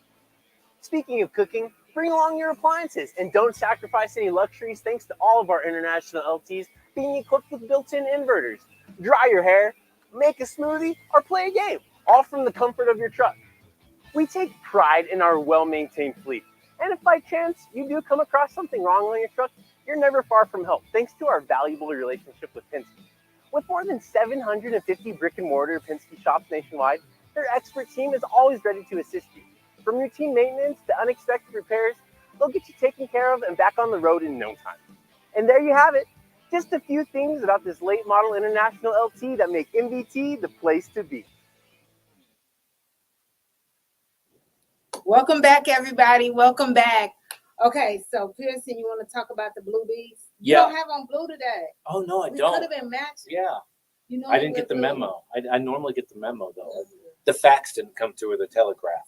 Speaking of cooking, bring along your appliances and don't sacrifice any luxuries thanks to all of our International LTs being equipped with built-in inverters. Dry your hair, make a smoothie, or play a game, all from the comfort of your truck. We take pride in our well-maintained fleet. And if by chance you do come across something wrong on your truck, you're never far from help thanks to our valuable relationship with Penske. With more than 750 brick-and-mortar Penske shops nationwide, their expert team is always ready to assist you. From routine maintenance to unexpected repairs, they'll get you taken care of and back on the road in no time. And there you have it. Just a few things about this late model International LT that make MVT the place to be. Welcome back, everybody. Welcome back. Okay, so Pierson, you want to talk about the blue bees? You don't have on blue today. Oh, no, I We don't. could have been matching. Yeah. You know, I didn't get the memo. I normally get the memo, though. The fax didn't come through with the telegraph.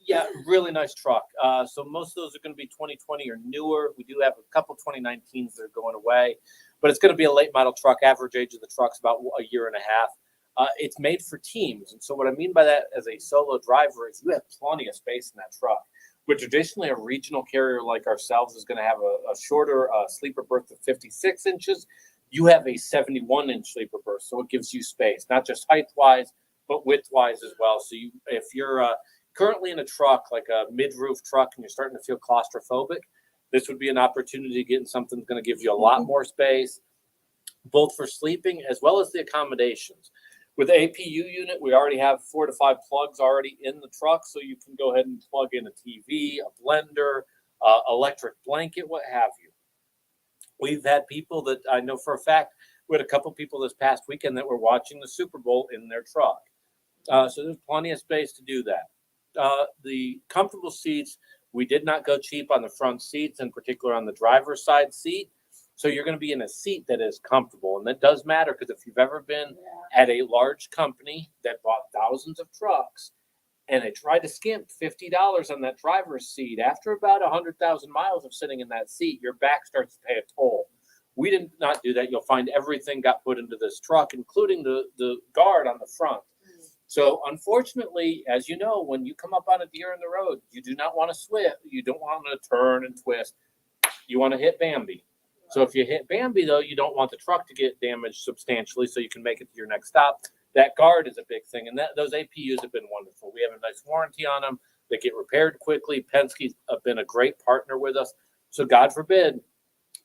Yeah, really nice truck. So most of those are going to be 2020 or newer. We do have a couple 2019s that are going away, but it's going to be a late model truck. Average age of the truck's about a year and a half. It's made for teams. And so what I mean by that as a solo driver is you have plenty of space in that truck. But traditionally, a regional carrier like ourselves is going to have a shorter sleeper berth of 56 inches. You have a 71-inch sleeper berth, so it gives you space, not just height-wise, but width-wise as well. So if you're currently in a truck, like a mid-roof truck, and you're starting to feel claustrophobic, this would be an opportunity to get in something that's going to give you a lot more space, both for sleeping as well as the accommodations. With the APU unit, we already have 4 to 5 plugs already in the truck, so you can go ahead and plug in a TV, a blender, electric blanket, what have you. We've had people that I know for a fact, we had a couple people this past weekend that were watching the Super Bowl in their truck. So there's plenty of space to do that. The comfortable seats, we did not go cheap on the front seats, in particular on the driver's side seat. So you're going to be in a seat that is comfortable. And that does matter, because if you've ever been at a large company that bought thousands of trucks and they tried to skimp $50 on that driver's seat, after about 100,000 miles of sitting in that seat, your back starts to pay a toll. We did not do that. You'll find everything got put into this truck, including the guard on the front. So unfortunately, as you know, when you come up on a deer in the road, you do not want to switch. You don't want to turn and twist. You want to hit Bambi. So if you hit Bambi, though, you don't want the truck to get damaged substantially, so you can make it to your next stop. That guard is a big thing, and those APUs have been wonderful. We have a nice warranty on them. They get repaired quickly. Penske's been a great partner with us. So God forbid,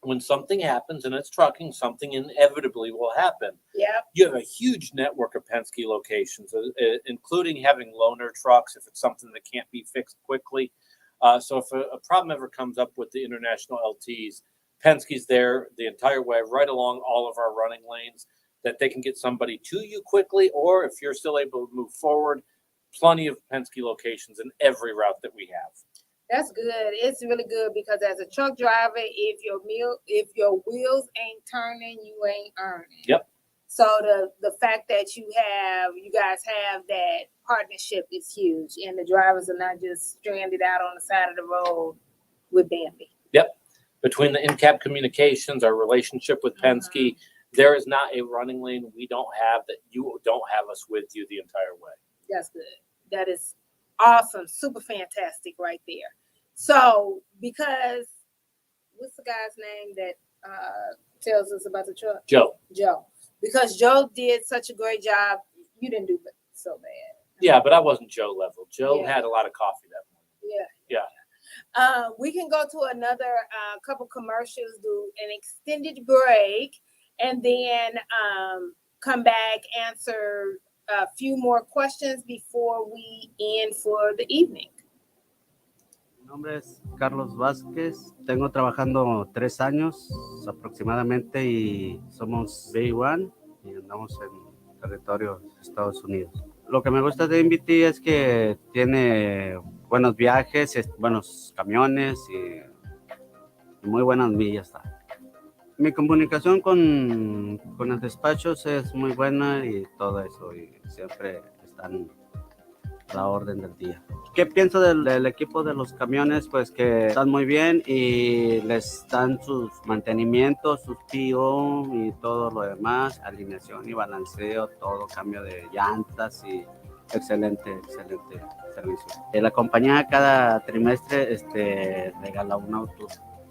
when something happens, and it's trucking, something inevitably will happen. Yeah. You have a huge network of Penske locations, including having loaner trucks if it's something that can't be fixed quickly. So if a problem ever comes up with the international LTs, Penske's there the entire way, right along all of our running lanes, that they can get somebody to you quickly, or if you're still able to move forward, plenty of Penske locations in every route that we have. That's good. It's really good, because as a truck driver, if your wheels ain't turning, you ain't earning. Yep. So the fact that you guys have that partnership is huge, and the drivers are not just stranded out on the side of the road with Bambi. Yep. Between the in-cab communications, our relationship with Penske, there is not a running lane we don't have that you don't have us with you the entire way. That's good. That is awesome. Super fantastic right there. So, because what's the guy's name that tells us about the truck? Joe. Because Joe did such a great job, you didn't do so bad. Yeah, but I wasn't Joe level. Joe had a lot of coffee that morning. Yeah. We can go to another couple commercials, do an extended break, and then come back, answer a few more questions before we end for the evening. Mi nombre es Carlos Vázquez. Tengo trabajando 3 años aproximadamente y somos B1 y andamos en territorio de Estados Unidos. Lo que me gusta de MVT es que tiene buenos viajes, buenos camiones y muy buenas millas. Mi comunicación con los despachos es muy buena y todo eso, y siempre están a la orden del día. ¿Qué pienso del equipo de los camiones? Pues que están muy bien y les dan sus mantenimientos, sus PO y todo lo demás, alineación y balanceo, todo, cambio de llantas y excelente servicio. La compañía cada trimestre regala un auto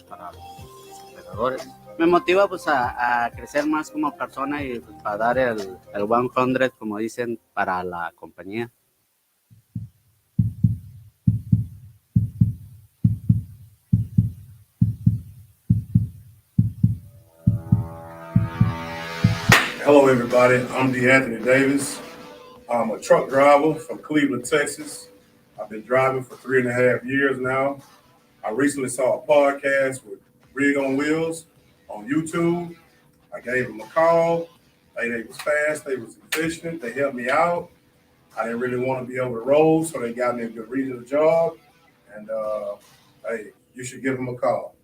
para los operadores. Me motiva pues a crecer más como persona y pues, para dar el 100, como dicen, para la compañía. Hello, everybody. I'm DeAnthony Davis. I'm a truck driver from Cleveland, Texas. I've been driving for 3.5 years now. I recently saw a podcast with Rig on Wheels on YouTube. I gave them a call. They was fast. They was efficient. They helped me out. I didn't really want to be over the road, so they got me a good regional job. And, hey, you should give them a call.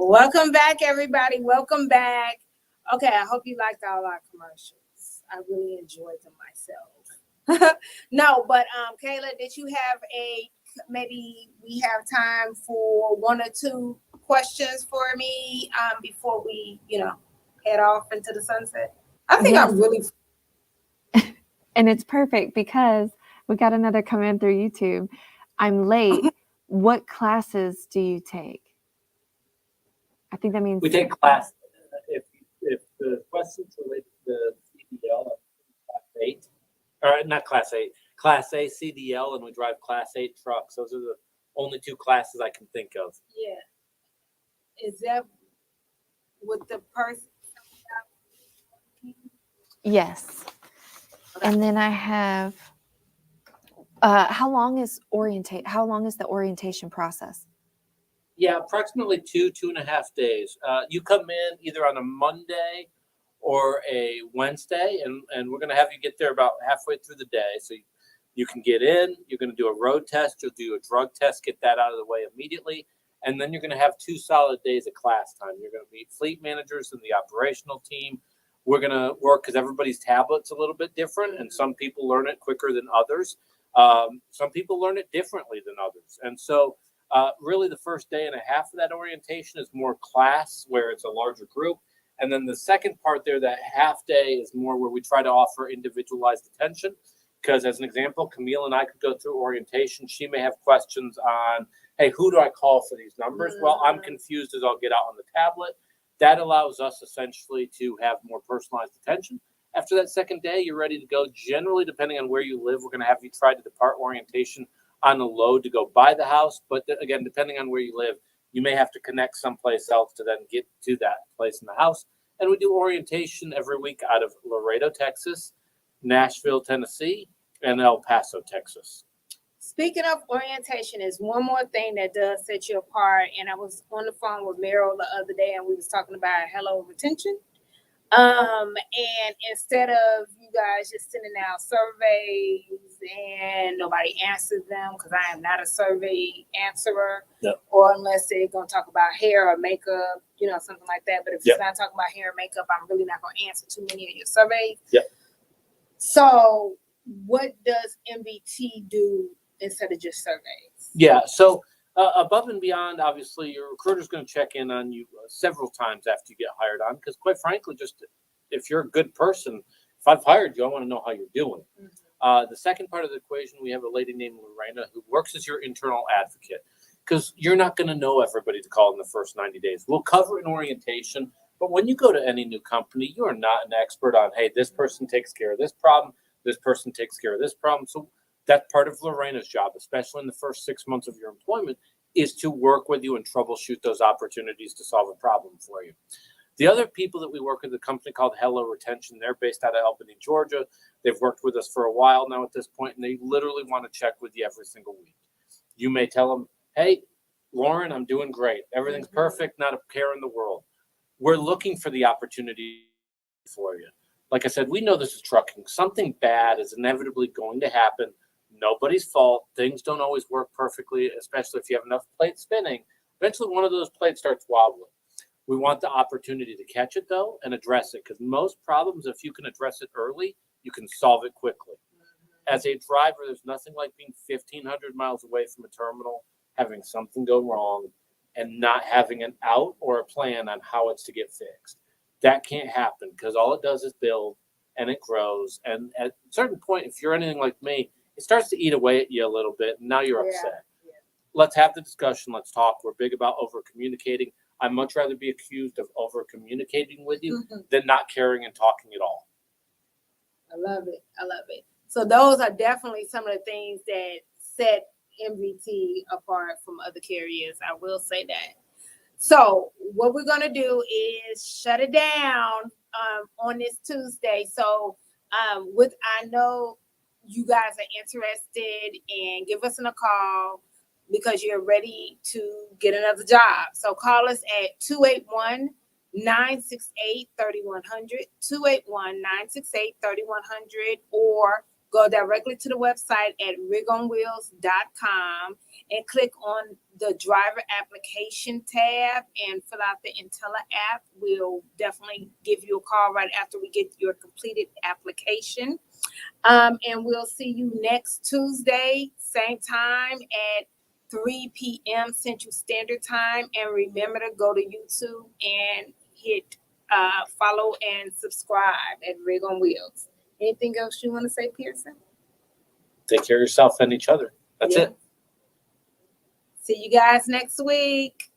Welcome back, everybody. Welcome back. Okay, I hope you liked all our commercials. I really enjoyed them myself. No, but Kayla, did you have maybe we have time for one or two questions for me before we, head off into the sunset? I think Yes. I'm really And it's perfect because we got another comment through YouTube. I'm late. What classes do you take? I think that means We take class. If the questions relate to CDL, class 8, or not class 8, class A CDL, and we drive class 8 trucks. Those are the only two classes I can think of. yeah. Is that with the person? yes. And then I have how long is the orientation process? Yeah, approximately 2.5 days. You come in either on a Monday or a Wednesday, and we're going to have you get there about halfway through the day. So you can get in, you're going to do a road test, you'll do a drug test, get that out of the way immediately. And then you're going to have 2 solid days of class time. You're going to meet fleet managers and the operational team. We're going to work because everybody's tablet's a little bit different, and some people learn it quicker than others. Some people learn it differently than others. And so really the first day and a half of that orientation is more class, where it's a larger group. And then the second part there, that half day, is more where we try to offer individualized attention. Because as an example, Kameel and I could go through orientation. She may have questions on, hey, who do I call for these numbers? Well, I'm confused as I'll get out on the tablet. That allows us essentially to have more personalized attention. After that second day, you're ready to go. Generally, depending on where you live, we're going to have you try to depart orientation on a load to go by the house. But again, depending on where you live, you may have to connect someplace else to then get to that place in the house. And we do orientation every week out of Laredo, Texas, Nashville, Tennessee, and El Paso, Texas. Speaking of orientation, is one more thing that does set you apart. And I was on the phone with Meryl the other day, and we was talking about hello retention. And instead of you guys just sending out surveys and nobody answers them, because I am not a survey answerer, or unless they're going to talk about hair or makeup, something like that. But if it's not talking about hair or makeup, I'm really not going to answer too many of your surveys. So what does MBT do instead of just surveys? Yeah, so above and beyond, obviously, your recruiter's going to check in on you several times after you get hired on, because quite frankly, just if you're a good person, if I've hired you, I want to know how you're doing. The second part of the equation, we have a lady named Lorena who works as your internal advocate, because you're not going to know everybody to call in the first 90 days. We'll cover an orientation, but when you go to any new company, you are not an expert on, hey, this person takes care of this problem, this person takes care of this problem. So that's part of Lorena's job, especially in the first 6 months of your employment, is to work with you and troubleshoot those opportunities to solve a problem for you. The other people that we work with, a company called Hello Retention, they're based out of Albany, Georgia. They've worked with us for a while now at this point, and they literally want to check with you every single week. You may tell them, hey, Lauren, I'm doing great. Everything's perfect, not a care in the world. We're looking for the opportunity for you. Like I said, we know this is trucking. Something bad is inevitably going to happen. Nobody's fault. Things don't always work perfectly, especially if you have enough plates spinning. Eventually, one of those plates starts wobbling. We want the opportunity to catch it, though, and address it, because most problems, if you can address it early, you can solve it quickly. As a driver, there's nothing like being 1,500 miles away from a terminal, having something go wrong, and not having an out or a plan on how it's to get fixed. That can't happen, because all it does is build, and it grows. And at a certain point, if you're anything like me, it starts to eat away at you a little bit, and now you're upset. Let's have the discussion. Let's talk. We're big about over-communicating. I'd much rather be accused of over-communicating with you than not caring and talking at all. I love it. I love it. So those are definitely some of the things that set MVT apart from other carriers. I will say that. So what we're going to do is shut it down on this Tuesday. So I know you guys are interested, and give us a call because you're ready to get another job. So call us at 281-968-3100, 281-968-3100, or go directly to the website at rigonwheels.com and click on the driver application tab and fill out the Intella app. We'll definitely give you a call right after we get your completed application. And we'll see you next Tuesday, same time at 3 p.m. Central Standard Time. And remember to go to YouTube and hit follow and subscribe at Rig on Wheels. Anything else you want to say, Pierson? Take care of yourself and each other. That's it. See you guys next week.